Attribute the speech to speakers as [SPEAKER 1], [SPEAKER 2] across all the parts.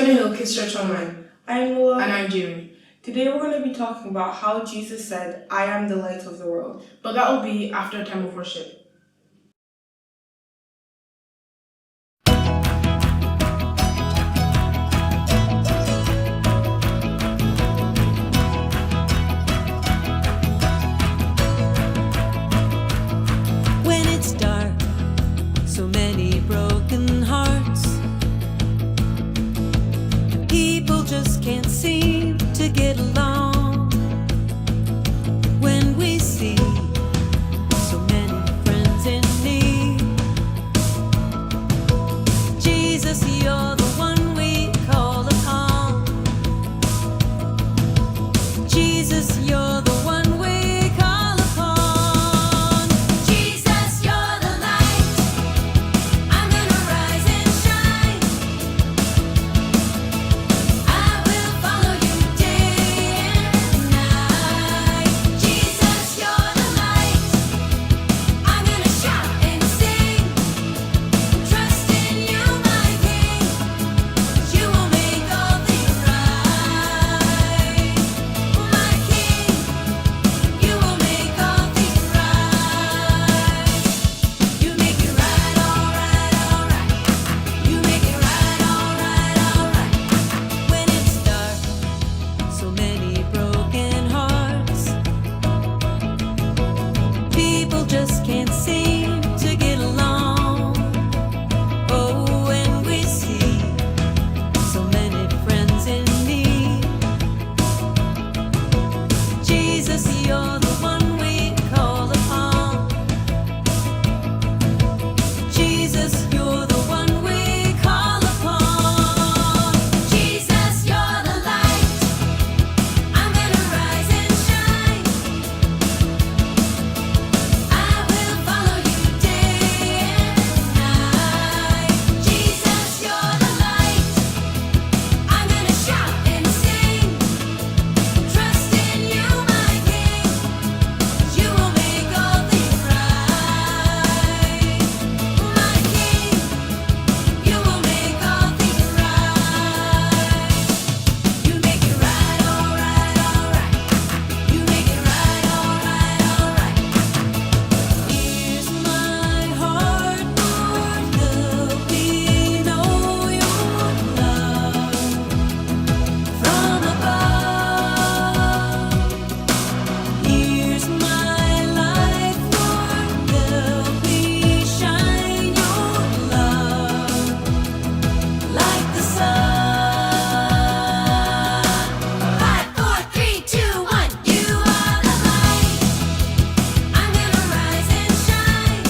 [SPEAKER 1] Joining Hill Kids Church Online. I'm Nola.
[SPEAKER 2] And I'm Jeremy.
[SPEAKER 1] Today we're going to be talking about how Jesus said, I am the light of the world.
[SPEAKER 2] But that will be after a time of worship.
[SPEAKER 3] When it's dark, so many broken hearts, and people just can't seem to get along. When we see so many friends in need, Jesus, you're the one we call upon. Jesus, you're the one we call upon. Jesus, you're the light. I'm gonna rise and shine. I will follow you day and night. Jesus, you're the light. I'm gonna shout and sing. Trust in you, my King. You will make all things right. My King, you will make all things right. You make it right, all right, all right. You make it right, all right, all right. When it's dark, so many broken hearts, people just can't seem to get along. Oh, when we see so many friends in need, Jesus, you're the one we call upon. Jesus, you're the one we call upon. Jesus, you're the light. I'm gonna rise and shine. I will follow you day and night. Jesus, you're the light. I'm gonna shout and sing. Trust in you, my King. You will make all things right. My King, you will make all things right. You make it right, all right, all right. You make it right, all right, all right. Here's my heart, Lord, help me know your love from above. Here's my life, Lord, help me shine your love like the sun. 5, 4, 3, 2, 1. You are the light. I'm gonna rise and shine.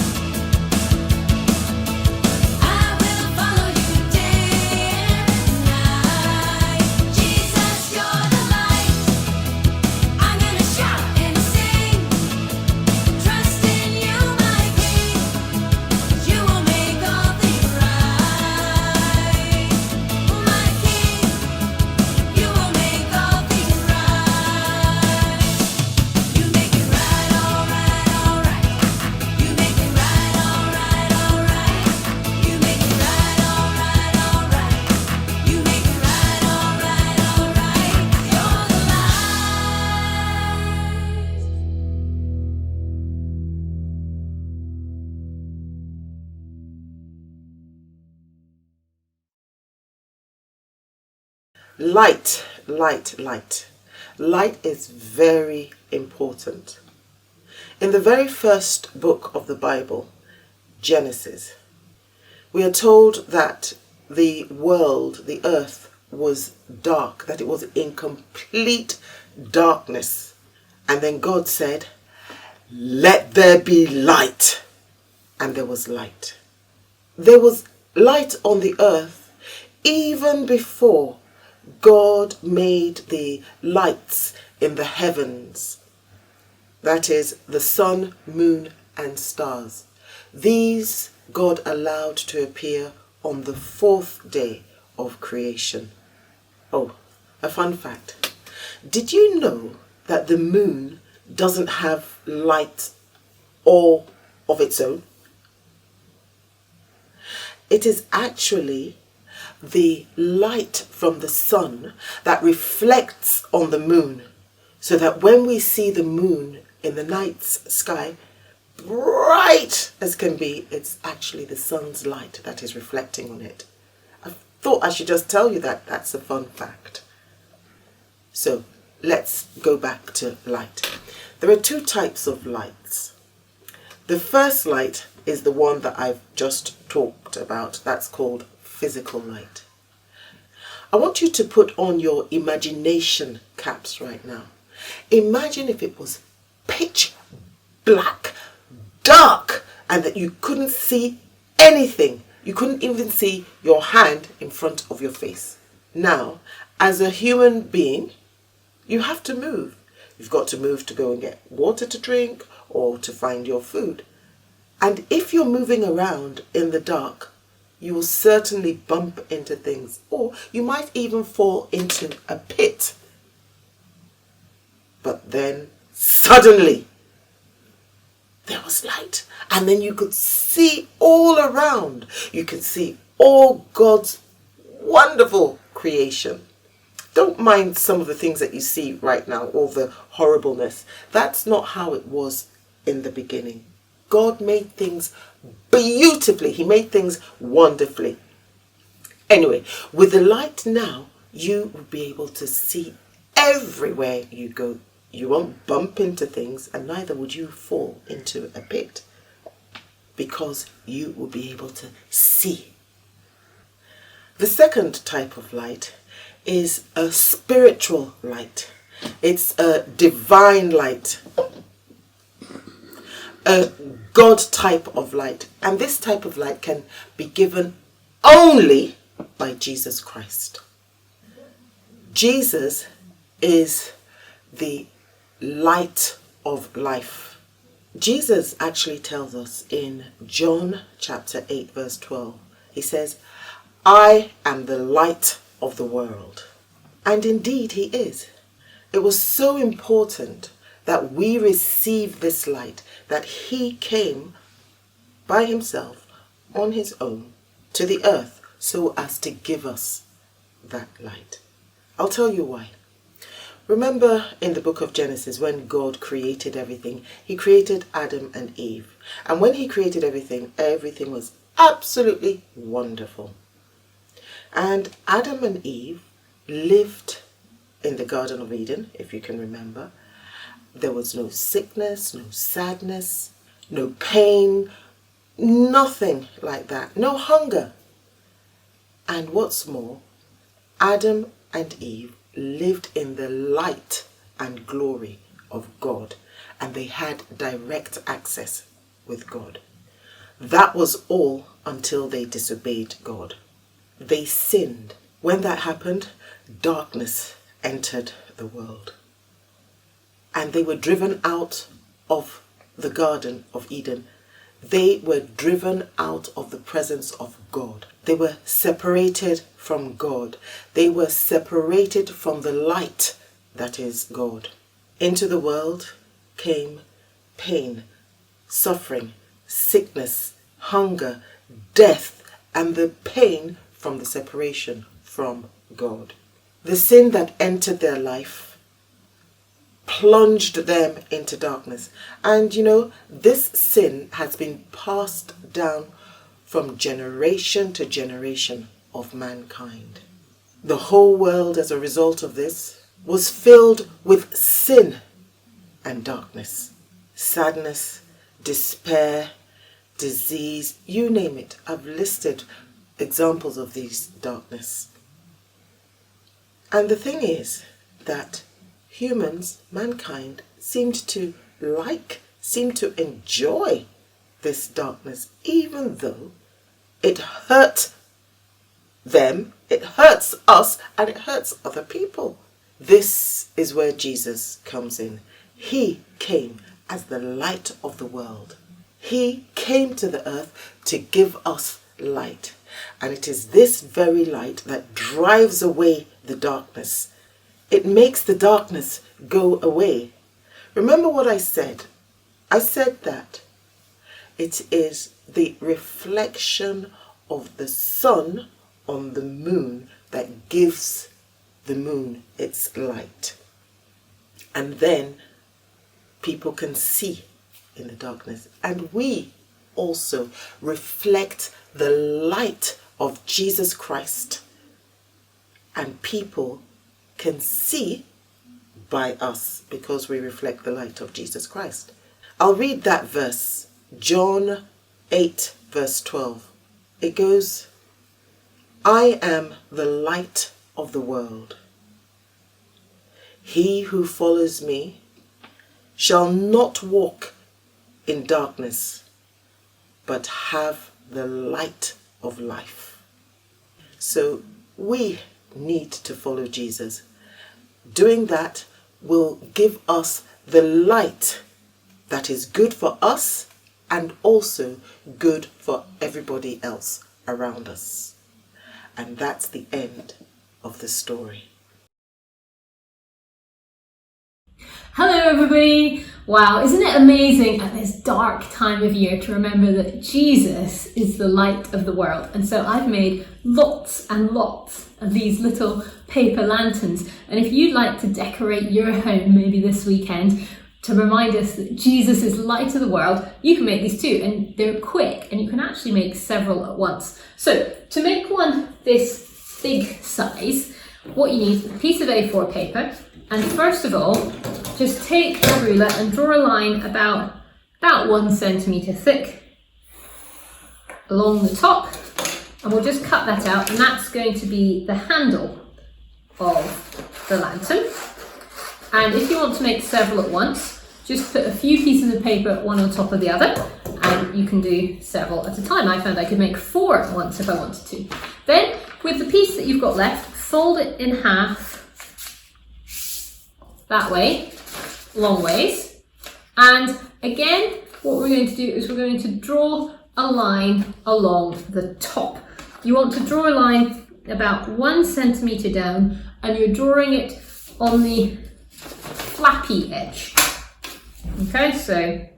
[SPEAKER 3] I will follow you day and night. Jesus, you're the light. I'm gonna shout and sing. Trust in you, my King. You will make all things right. My King, you will make all things right. You make it right, all right, all right. You make it right, all right, all right. You make it right, all right, all right. You make it right, all right, all right. You're the
[SPEAKER 4] Light, light, light. Light is very important. In the very first book of the Bible, Genesis, we are told that the world, the earth, was dark, that it was in complete darkness. And then God said, "Let there be light." And there was light. There was light on the earth even before God made the lights in the heavens. That is, the sun, moon, and stars. These God allowed to appear on the 4th day of creation. Oh, a fun fact. Did you know that the moon doesn't have light all of its own? It is actually the light from the sun that reflects on the moon, so that when we see the moon in the night sky, bright as can be, it's actually the sun's light that is reflecting on it. I thought I should just tell you that. That's a fun fact. So let's go back to light. There are two types of lights. The first light is the one that I've just talked about. That's called physical light. I want you to put on your imagination caps right now. Imagine if it was pitch black, dark, and that you couldn't see anything. You couldn't even see your hand in front of your face. Now, as a human being, you have to move. You've got to move to go and get water to drink or to find your food. And if you're moving around in the dark, you will certainly bump into things, or you might even fall into a pit. But then suddenly there was light, and then you could see all around. You could see all God's wonderful creation. Don't mind some of the things that you see right now, all the horribleness. That's not how it was in the beginning. God made things beautifully. He made things wonderfully. Anyway, with the light now, you will be able to see everywhere you go. You won't bump into things, and neither would you fall into a pit, because you will be able to see. The second type of light is a spiritual light. It's a divine light, a God type of light. And this type of light can be given only by Jesus Christ. Jesus is the light of life. Jesus actually tells us in John chapter 8 verse 12, he says, I am the light of the world. And indeed he is. It was so important that we receive this light, that he came by himself on his own to the earth so as to give us that light. I'll tell you why. Remember in the book of Genesis, when God created everything, he created Adam and Eve. And when he created everything, everything was absolutely wonderful. And Adam and Eve lived in the Garden of Eden, if you can remember. There was no sickness, no sadness, no pain, nothing like that, no hunger. And what's more, Adam and Eve lived in the light and glory of God, and they had direct access with God. That was all until they disobeyed God. They sinned. When that happened, darkness entered the world. And they were driven out of the Garden of Eden. They were driven out of the presence of God. They were separated from God. They were separated from the light that is God. Into the world came pain, suffering, sickness, hunger, death, and the pain from the separation from God. The sin that entered their life plunged them into darkness. And you know, this sin has been passed down from generation to generation of mankind. The whole world, as a result of this, was filled with sin and darkness, sadness, despair, disease, you name it. I've listed examples of these darkness. And the thing is that humans, mankind, seemed to enjoy this darkness, even though it hurt them, it hurts us, and it hurts other people. This is where Jesus comes in. He came as the light of the world. He came to the earth to give us light. And it is this very light that drives away the darkness. It makes the darkness go away. Remember what I said? I said that it is the reflection of the sun on the moon that gives the moon its light. And then people can see in the darkness. And we also reflect the light of Jesus Christ. And people can see by us because we reflect the light of Jesus Christ. I'll read that verse, John 8, verse 12. It goes, I am the light of the world. He who follows me shall not walk in darkness, but have the light of life. So we need to follow Jesus. Doing that will give us the light that is good for us and also good for everybody else around us. And that's the end of the story.
[SPEAKER 5] Hello everybody! Wow, isn't it amazing at this dark time of year to remember that Jesus is the light of the world? And so I've made lots and lots of these little paper lanterns. And if you'd like to decorate your home maybe this weekend to remind us that Jesus is light of the world, you can make these too. And they're quick and you can actually make several at once. So to make one this big size, what you need is a piece of A4 paper. And first of all, just take a ruler and draw a line about 1 centimetre thick along the top, and we'll just cut that out, and that's going to be the handle of the lantern. And if you want to make several at once, just put a few pieces of paper one on top of the other, and you can do several at a time. I found I could make 4 at once if I wanted to. Then, with the piece that you've got left, fold it in half that way, long ways. And again, what we're going to do is we're going to draw a line along the top. You want to draw a line about 1 centimetre down, and you're drawing it on the flappy edge. Okay, so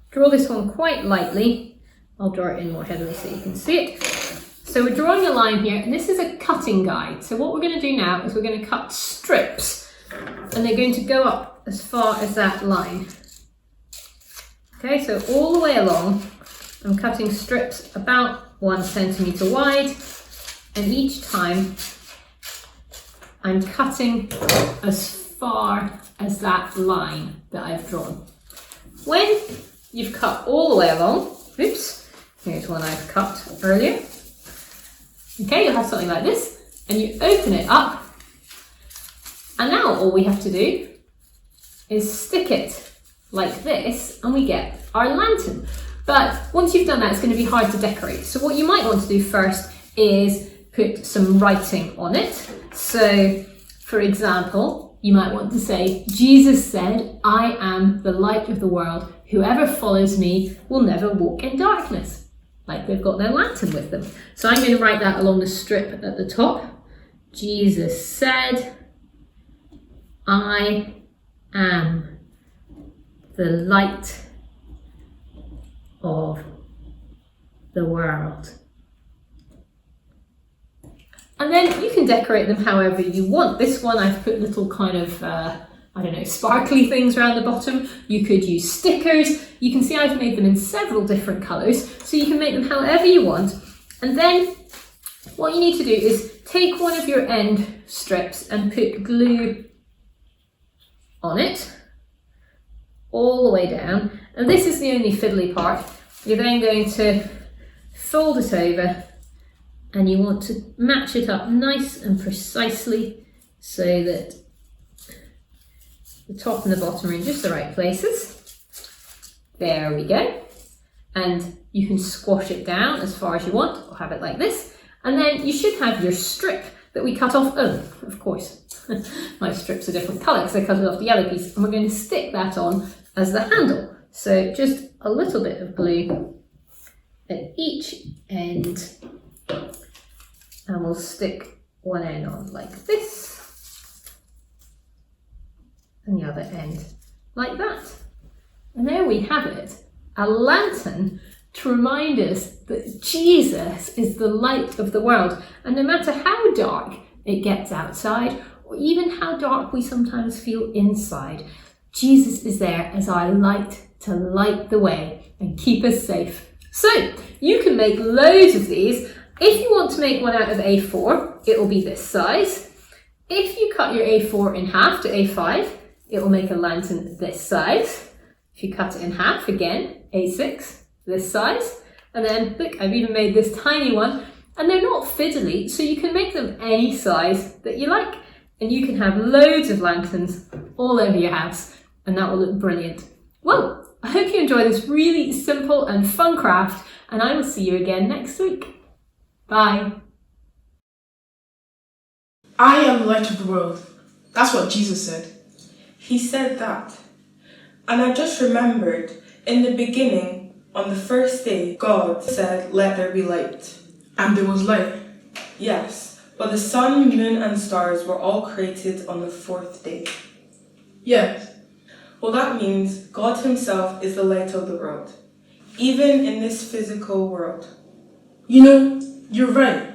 [SPEAKER 5] draw this one quite lightly. I'll draw it in more heavily so you can see it. So we're drawing a line here, and this is a cutting guide. So what we're going to do now is we're going to cut strips, and they're going to go up as far as that line. Okay, so all the way along, I'm cutting strips about 1 centimetre wide, and each time I'm cutting as far as that line that I've drawn. When you've cut all the way along, oops, here's one I've cut earlier. Okay, you'll have something like this, and you open it up, and now all we have to do is stick it like this, and we get our lantern. But once you've done that, it's going to be hard to decorate. So what you might want to do first is put some writing on it. So, for example, you might want to say, Jesus said, I am the light of the world. Whoever follows me will never walk in darkness. Like they've got their lantern with them. So I'm going to write that along the strip at the top. Jesus said, I am the light of the world. And then you can decorate them however you want. This one I've put little kind of, sparkly things around the bottom. You could use stickers. You can see I've made them in several different colours, so you can make them however you want. And then what you need to do is take one of your end strips and put glue on it all the way down. And this is the only fiddly part. You're then going to fold it over, and you want to match it up nice and precisely so that the top and the bottom are in just the right places. There we go. And you can squash it down as far as you want, or have it like this. And then you should have your strip that we cut off. Oh, of course, my strips are different colour because I cut it off the yellow piece. And we're going to stick that on as the handle. So just a little bit of glue at each end. And we'll stick one end on like this, and the other end like that. And there we have it, a lantern to remind us that Jesus is the light of the world. And no matter how dark it gets outside, or even how dark we sometimes feel inside, Jesus is there as our light to light the way and keep us safe. So you can make loads of these. If you want to make one out of A4, it will be this size. If you cut your A4 in half to A5, it will make a lantern this size. If you cut it in half, again, A6, this size. And then, look, I've even made this tiny one. And they're not fiddly, so you can make them any size that you like. And you can have loads of lanterns all over your house, and that will look brilliant. Well, I hope you enjoy this really simple and fun craft, and I will see you again next week. Bye.
[SPEAKER 2] I am the light of the world. That's what Jesus said.
[SPEAKER 1] He said that. And I just remembered, in the beginning, on the first day, God said, "Let there be light."
[SPEAKER 2] And there was light.
[SPEAKER 1] Yes, but the sun, moon, and stars were all created on the fourth day.
[SPEAKER 2] Yes.
[SPEAKER 1] Well, that means God Himself is the light of the world, even in this physical world.
[SPEAKER 2] You know, you're right.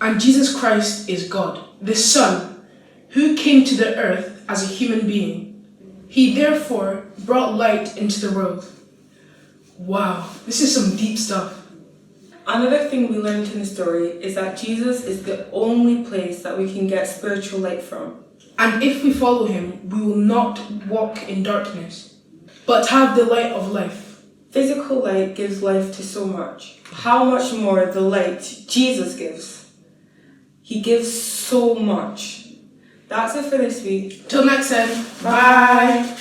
[SPEAKER 2] And Jesus Christ is God, the Son, who came to the earth as a human being. He therefore brought light into the world. Wow, this is some deep stuff.
[SPEAKER 1] Another thing we learned in the story is that Jesus is the only place that we can get spiritual light from.
[SPEAKER 2] And if we follow him, we will not walk in darkness, but have the light of life.
[SPEAKER 1] Physical light gives life to so much. How much more the light Jesus gives? He gives so much. That's it for this week.
[SPEAKER 2] Till next time, bye.